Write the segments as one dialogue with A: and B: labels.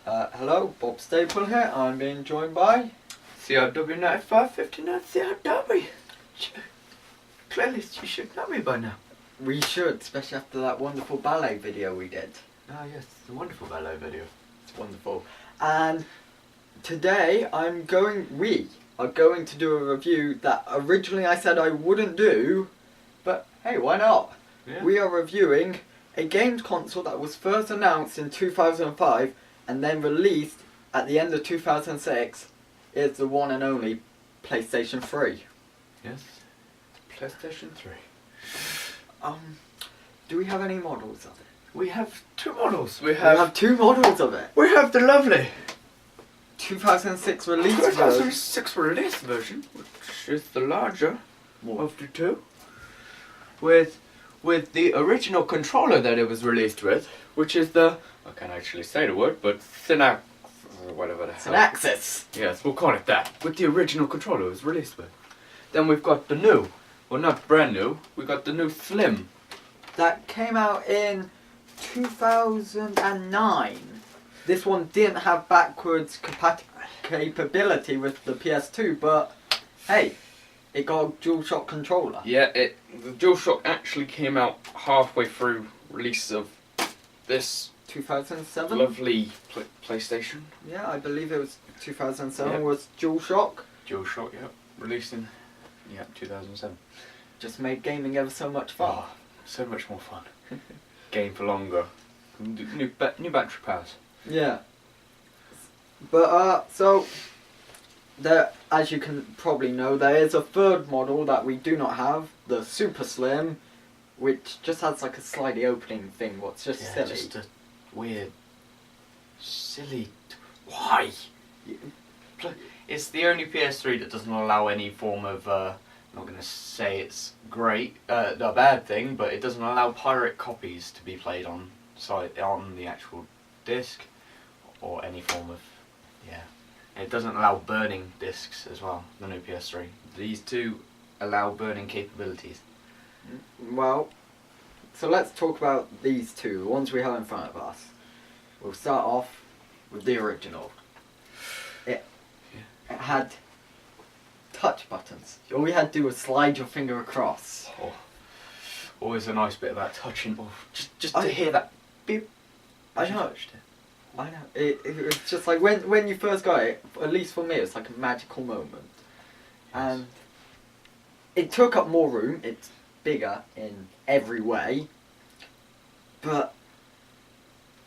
A: Hello, Bob Staple here. I'm being joined by
B: CRW 9559 CRW. Clearly, you should know me by now.
A: We should, especially after that wonderful ballet video we did.
B: Ah, yes, it's a wonderful ballet video.
A: It's wonderful. And today we are going to do a review that originally I said I wouldn't do, but hey, why not?
B: Yeah.
A: We are reviewing a games console that was first announced in 2005 and then released at the end of 2006. It's the one and only PlayStation 3.
B: Yes, PlayStation 3.
A: Do we have any models of it?
B: We have two models.
A: We have two models of it.
B: We have the lovely
A: 2006 release
B: 2006 release version, which is the larger of the two, with the original controller that it was released with, which is the, I can't actually say the word, but whatever the hell.
A: Synaxis.
B: Yes, we'll call it that. With the original controller it was released with. Then we've got the new, well not brand new, we got the new Slim.
A: That came out in 2009. This one didn't have backwards capability with the PS2, but hey, it got a DualShock controller.
B: Yeah, the DualShock actually came out halfway through release of this
A: 2007?
B: lovely PlayStation.
A: Yeah, I believe it was 2007
B: Yep.
A: was DualShock.
B: DualShock, yep. Released in 2007.
A: Just made gaming ever so much fun.
B: Oh, so much more fun. Game for longer. New battery powers.
A: Yeah. But, so, there, as you can probably know, there is a third model that we do not have, the Super Slim, which just has like a slidey opening thing, what's just silly.
B: Just a weird, silly, why? It's the only PS3 that doesn't allow any form of, I'm not going to say it's great, a bad thing, but it doesn't allow pirate copies to be played on the actual disc, or any form of, it doesn't allow burning discs as well, the new PS3. These two allow burning capabilities.
A: Well, so let's talk about these two, the ones we have in front of us. We'll start off with the original. It had touch buttons. All you had to do was slide your finger across.
B: Oh, always a nice bit about touching. Oh, just to hear that beep.
A: I know. I know. It was just like when you first got it, at least for me, it was like a magical moment. And it took up more room. It's bigger in every way.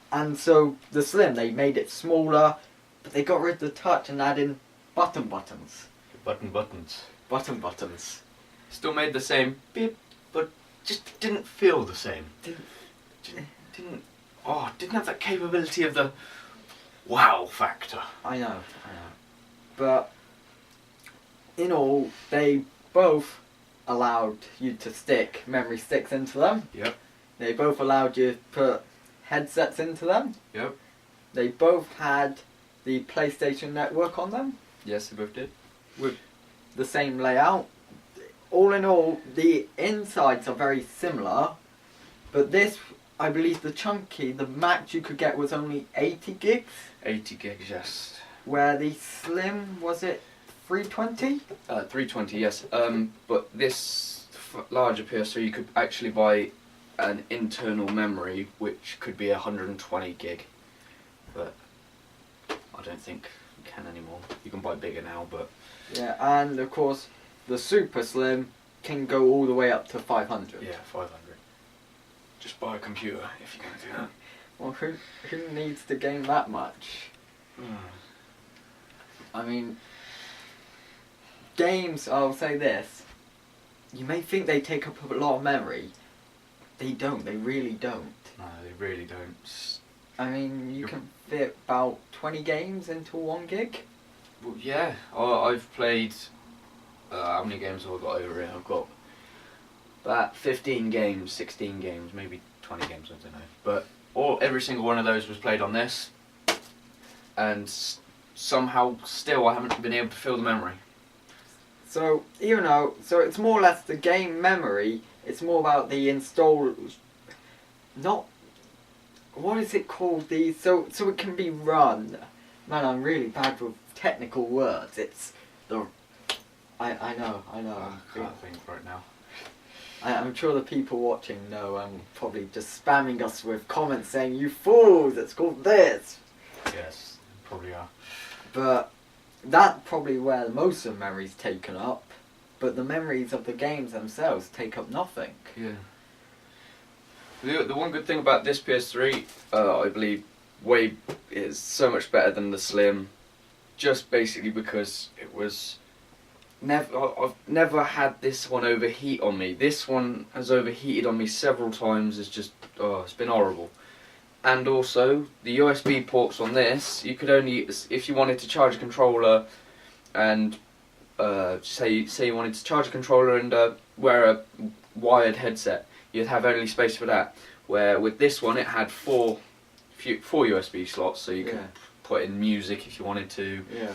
A: And so the Slim, they made it smaller, but they got rid of the touch and added buttons. Buttons.
B: Still made the same beep, but just didn't feel the same. Didn't have that capability of the wow factor.
A: I know. But in all, they both allowed you to stick memory sticks into them.
B: Yep.
A: They both allowed you to put headsets into them.
B: Yep.
A: They both had the PlayStation Network on them.
B: Yes, they both did.
A: With the same layout. All in all, the insides are very similar, but this, I believe the max you could get was only 80 gigs.
B: 80 gigs, yes.
A: Where the Slim, was it 320?
B: 320, yes. But this larger PS3, you could actually buy an internal memory, which could be 120 gig. But I don't think you can anymore. You can buy bigger now, but...
A: Yeah, and of course, the Super Slim can go all the way up to 500.
B: Yeah, 500. Just buy a computer if you're going to do that.
A: Well, who needs to game that much? I mean, games, I'll say this, you may think they take up a lot of memory. They don't, they really don't.
B: No, they really don't.
A: I mean, you can fit about 20 games into 1 gig.
B: Well, yeah, I've played, how many games have I got over here? I've got about 15 games, 16 games, maybe 20 games, I don't know. But every single one of those was played on this, and somehow still I haven't been able to fill the memory.
A: So, so it's more or less the game memory, it's more about the install, not what is it called? So it can be run. Man, I'm really bad with technical words. It's the. I know.
B: I can't think right now.
A: I'm sure the people watching know. I'm probably just spamming us with comments saying, "You fools! It's called this."
B: Yes, probably are.
A: But that's probably where most of the memory's taken up. But the memories of the games themselves take up nothing.
B: Yeah. The one good thing about this PS3, I believe, is so much better than the Slim, just basically because it was I've never had this one overheat on me. This one has overheated on me several times. It's been horrible. And also the USB ports on this, you could only, if you wanted to charge a controller, and say you wanted to charge a controller and wear a wired headset, you'd have only space for that. Where with this one, it had four USB slots, so you could put in music if you wanted to.
A: Yeah.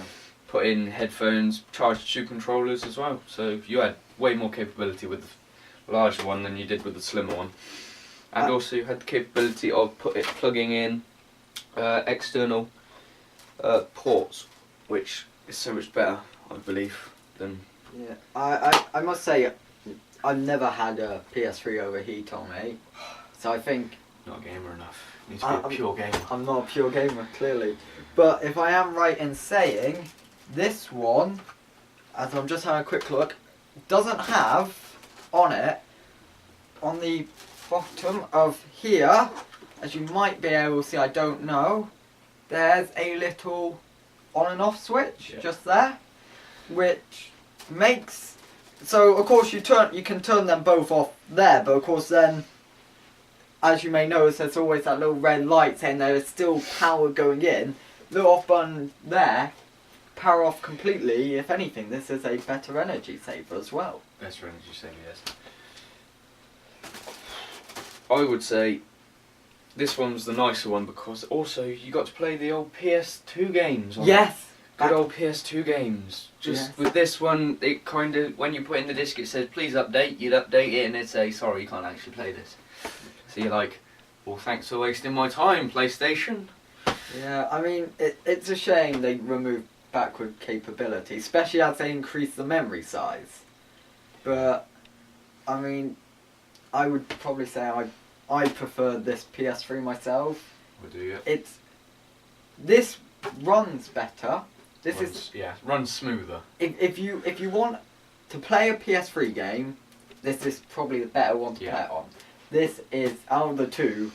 B: Put in headphones, charge 2 controllers as well. So you had way more capability with the larger one than you did with the slimmer one. And also you had the capability of plugging in external ports, which is so much better, I believe, than...
A: Yeah, I must say, I've never had a PS3 overheat on me, so I think...
B: Not a gamer enough. You need to be a pure gamer.
A: I'm not a pure gamer, clearly. But if I am right in saying, this one, as I'm just having a quick look, doesn't have on it, on the bottom of here, as you might be able to see, I don't know, there's a little on and off switch just there, which makes, so of course you can turn them both off there, but of course then, as you may notice, there's always that little red light saying there is still power going in. The off button there, power off completely. If anything, this is a better energy saver as well.
B: Better energy saver, yes. I would say this one's the nicer one because also you got to play the old PS2 games on it.
A: Yes!
B: Good old PS2 games. Just with this one, it kind of, when you put in the disc it says please update, you'd update it and it'd say sorry you can't actually play this. So you're like, well thanks for wasting my time, PlayStation.
A: Yeah, I mean, it's a shame they removed backward capability, especially as they increase the memory size. But, I mean, I would probably say I prefer this PS3 myself.
B: What do you?
A: This runs better.
B: Runs smoother.
A: If you want to play a PS3 game, this is probably the better one to play it on. This is, out of the two,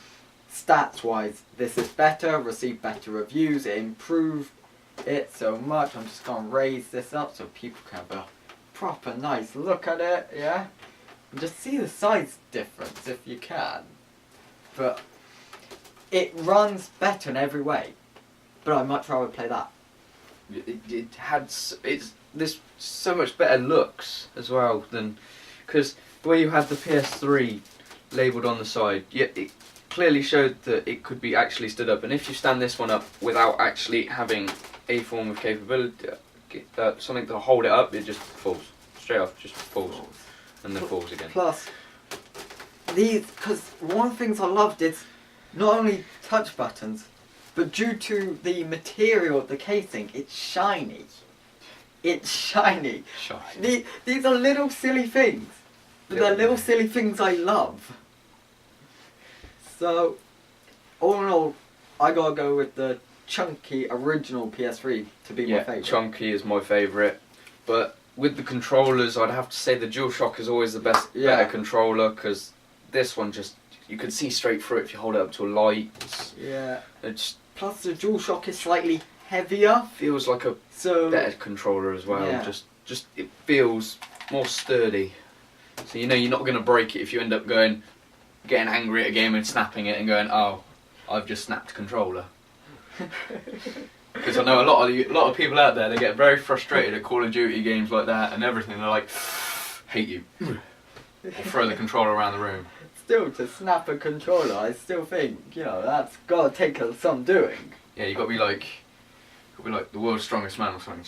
A: stats wise, this is better, received better reviews, it improved it so much. I'm just going to raise this up so people can have a proper nice look at it, yeah? And just see the size difference if you can. But it runs better in every way. But I'd much rather play that.
B: It's this so much better looks as well than, because the way you had the PS3 labelled on the side, it clearly showed that it could be actually stood up, and if you stand this one up without actually having a form of capability, something to hold it up, it just falls straight off, just falls and then falls again.
A: Plus, because one of the things I loved is not only touch buttons, but due to the material of the casing, it's shiny. It's shiny. These are little silly things, but they're little silly things I love. So, all in all, I gotta go with the chunky original PS3 to be my favourite.
B: Chunky is my favourite, but with the controllers, I'd have to say the DualShock is always the better controller, because this one you can see straight through it if you hold it up to a light.
A: Plus the DualShock is slightly heavier.
B: Feels like a better controller as well.
A: Yeah.
B: Just it feels more sturdy. So you know you're not going to break it if you end up getting angry at a game and snapping it and going, oh, I've just snapped a controller. Because I know a lot of people out there, they get very frustrated at Call of Duty games like that and everything. They're like, hate you. Or throw the controller around the room.
A: Still, to snap a controller, I still think, that's got to take some doing.
B: Yeah, you got to be like the world's strongest man or something.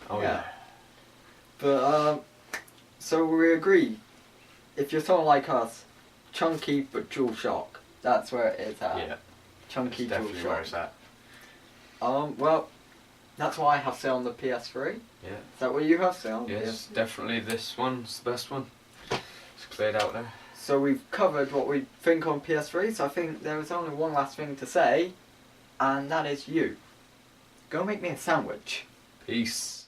B: Oh yeah.
A: But, so we agree, if you're someone like us, chunky but DualShock, that's where it is at.
B: Yeah.
A: chunky
B: It's definitely where it's
A: DualShock.
B: at.
A: Well, that's what I have still on the PS3.
B: Yeah.
A: Is that what you have still?
B: Yes, definitely this one's the best one. It's cleared out there.
A: So we've covered what we think on PS3, so I think there was only one last thing to say, and that is you. Go make me a sandwich.
B: Peace.